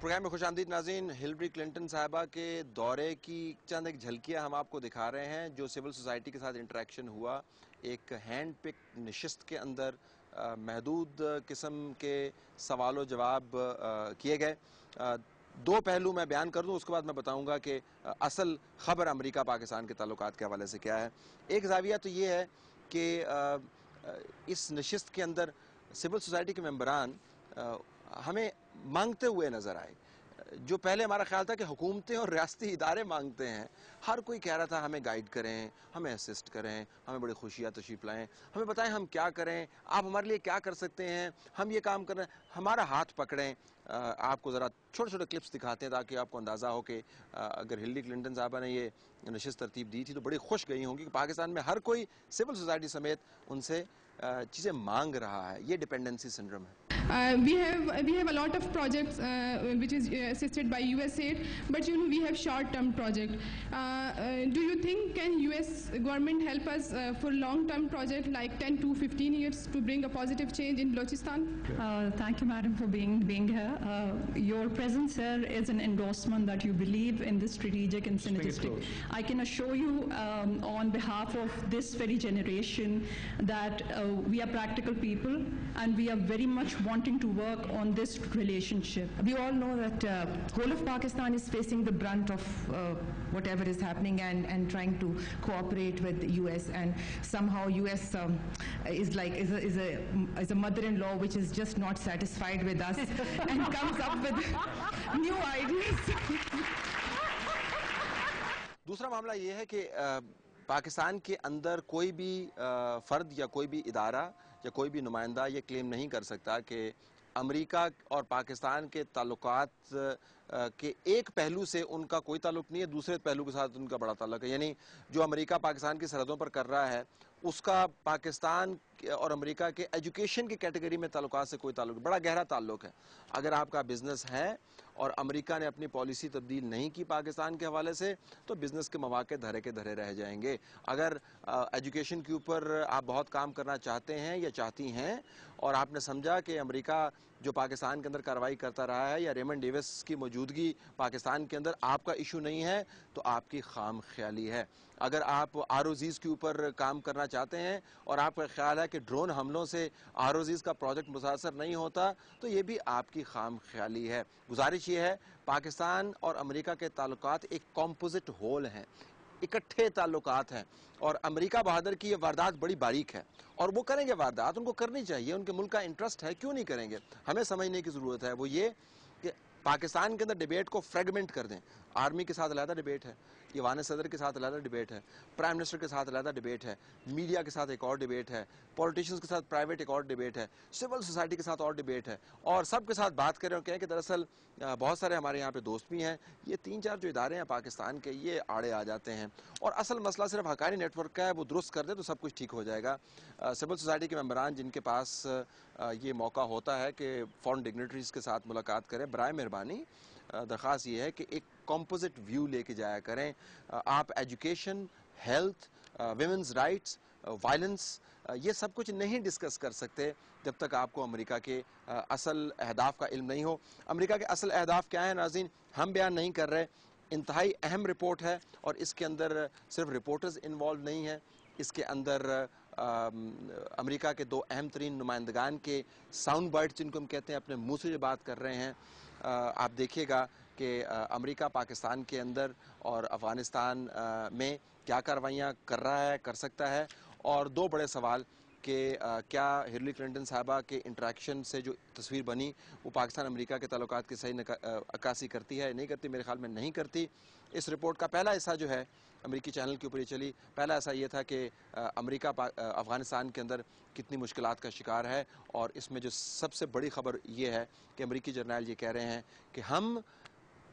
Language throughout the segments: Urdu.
پروگرام میں خوش آمدید ناظرین. ہلری کلنٹن صاحبہ کے دورے کی چند ایک جھلکیاں ہم آپ کو دکھا رہے ہیں جو سول سوسائٹی کے ساتھ انٹریکشن ہوا. ایک ہینڈ پک نشست کے اندر محدود قسم کے سوال و جواب کیے گئے. دو پہلو میں بیان کر دوں, اس کے بعد میں بتاؤں گا کہ اصل خبر امریکہ پاکستان کے تعلقات کے حوالے سے کیا ہے. ایک زاویہ تو یہ ہے کہ اس نشست کے اندر سول سوسائٹی کے ممبران ہمیں مانگتے ہوئے نظر آئے. جو پہلے ہمارا خیال تھا کہ حکومتیں اور ریاستی ادارے مانگتے ہیں, ہر کوئی کہہ رہا تھا ہمیں گائیڈ کریں, ہمیں اسسٹ کریں, ہمیں بڑی خوشیاں تشریف لائیں, ہمیں بتائیں ہم کیا کریں, آپ ہمارے لیے کیا کر سکتے ہیں, ہم یہ کام کر رہے ہیں, ہمارا ہاتھ پکڑیں. آپ کو ذرا چھوٹے چھوٹے کلپس دکھاتے ہیں تاکہ آپ کو اندازہ ہو کہ اگر ہلری کلنٹن صاحبہ نے یہ نشست ترتیب دی تھی تو بڑی خوش گئی ہوں گی کہ پاکستان میں ہر کوئی سول سوسائٹی سمیت ان سے چیزیں مانگ رہا ہے. یہ ڈپینڈنسی سنڈروم ہے. We have a lot of projects which is assisted by USAID, but we have short-term project. Do you think can US government help us for long-term project like 10 to 15 years to bring a positive change in Balochistan? Thank you, madam, for being here. Your presence here is an endorsement that you believe in this strategic and synergistic. I can assure you on behalf of this very generation that we are practical people and we are very much wanting to work on this relationship. We all know that whole of Pakistan is facing the brunt of whatever is happening and trying to cooperate with the US, and somehow US is a mother-in-law which is just not satisfied with us and comes up with new ideas. دوسرا معاملہ یہ ہے کہ پاکستان کے اندر کوئی بھی فرد یا کوئی بھی ادارہ یا کوئی بھی نمائندہ یہ کلیم نہیں کر سکتا کہ امریکہ اور پاکستان کے تعلقات کے ایک پہلو سے ان کا کوئی تعلق نہیں ہے, دوسرے پہلو کے ساتھ ان کا بڑا تعلق ہے. یعنی جو امریکہ پاکستان کی سرحدوں پر کر رہا ہے اس کا پاکستان اور امریکہ کے ایجوکیشن کی کیٹیگری میں تعلقات سے کوئی تعلق, بڑا گہرا تعلق ہے. اگر آپ کا بزنس ہے اور امریکہ نے اپنی پالیسی تبدیل نہیں کی پاکستان کے حوالے سے تو بزنس کے مواقع دھرے کے دھرے رہ جائیں گے. اگر ایجوکیشن کے اوپر آپ بہت کام کرنا چاہتے ہیں یا چاہتی ہیں اور آپ نے سمجھا کہ امریکہ جو پاکستان کے اندر کارروائی کرتا رہا ہے یا ریمنڈ ڈیوس کی موجودگی پاکستان کے اندر آپ کا ایشو نہیں ہے تو آپ کی خام خیالی ہے. اگر آپ آروزیز کے اوپر کام کرنا چاہتے ہیں اور آپ کا خیال ہے کہ ڈرون حملوں سے آروزیز کا پروجیکٹ متاثر نہیں ہوتا تو یہ بھی آپ کی خام خیالی ہے. گزارش یہ ہے, پاکستان اور امریکہ کے تعلقات ایک کمپوزٹ ہول ہیں, اکٹھے تعلقات ہیں, اور امریکہ بہادر کی یہ واردات بڑی باریک ہے اور وہ کریں گے واردات, ان کو کرنی چاہیے, ان کے ملک کا انٹرسٹ ہے, کیوں نہیں کریں گے. ہمیں سمجھنے کی ضرورت ہے وہ یہ کہ پاکستان کے اندر ڈیبیٹ کو فریگمنٹ کر دیں. آرمی کے ساتھ علیحدہ ڈیبیٹ ہے, ایوان صدر کے ساتھ علیحدہ ڈیبیٹ ہے, پرائم منسٹر کے ساتھ علیحدہ ڈیبیٹ ہے, میڈیا کے ساتھ ایک اور ڈیبیٹ ہے, پولیٹیشنز کے ساتھ پرائیویٹ ایک اور ڈیبیٹ ہے, سول سوسائٹی کے ساتھ اور ڈیبیٹ ہے, اور سب کے ساتھ بات کریں اور کہیں کہ دراصل بہت سارے ہمارے یہاں پہ دوست بھی ہیں. یہ 3-4 جو ادارے ہیں پاکستان کے یہ آڑے آ جاتے ہیں اور اصل مسئلہ صرف حقانی نیٹ ورک کا ہے, وہ درست کر دے تو سب کچھ ٹھیک ہو جائے گا. سول سوسائٹی کے ممبران جن کے پاس یہ موقع ہوتا ہے کہ فورن ڈگنیٹریز کے ساتھ ملاقات کریں, برائے مہربانی درخواست یہ ہے کہ ایک کمپوزٹ ویو لے کے جایا کریں. آپ education, health, women's rights, violence, یہ سب کچھ نہیں ڈسکس کر سکتے جب تک آپ کو امریکہ کے اصل اہداف کا علم نہیں ہو. امریکہ کے اصل اہداف کیا ہیں ناظرین, ہم بیان نہیں کر رہے, انتہائی اہم رپورٹ ہے اور اس کے اندر صرف رپورٹرز انوالو نہیں ہیں, اس کے اندر امریکہ کے 2 اہم ترین نمائندگان کے ساؤنڈ بائٹس جن کو ہم کہتے ہیں اپنے منہ سے جو بات کر رہے ہیں. آپ دیکھیے گا کہ امریکہ پاکستان کے اندر اور افغانستان میں کیا کاروائیاں کر رہا ہے, کر سکتا ہے. اور 2 بڑے سوال کہ کیا ہلری کلنٹن صاحبہ کے انٹریکشن سے جو تصویر بنی وہ پاکستان امریکہ کے تعلقات کی صحیح عکاسی کرتی ہے نہیں کرتی. میرے خیال میں نہیں کرتی. اس رپورٹ کا پہلا حصہ جو ہے امریکی چینل کے اوپر یہ چلی, پہلا ایسا یہ تھا کہ امریکہ افغانستان کے اندر کتنی مشکلات کا شکار ہے, اور اس میں جو سب سے بڑی خبر یہ ہے کہ امریکی جرنیل یہ کہہ رہے ہیں کہ ہم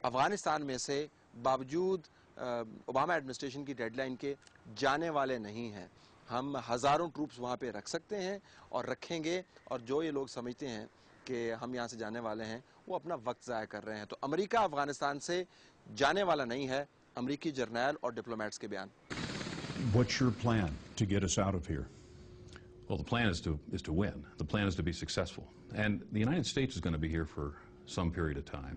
افغانستان میں سے باوجود اوباما ایڈمنسٹریشن کی ڈیڈ لائن کے جانے والے نہیں ہیں. ہم ہزاروں ٹروپس وہاں پہ رکھ سکتے ہیں اور رکھیں گے, اور جو یہ لوگ سمجھتے ہیں کہ ہم یہاں سے جانے والے ہیں وہ اپنا وقت ضائع کر رہے ہیں. تو امریکہ افغانستان سے جانے والا نہیں ہے, امریکی جرنیل اور ڈپلومیٹس کے بیان. What's your plan to get us out of here? Well, the plan is to win. The plan is to be successful. And the United States is going to be here for some period of time.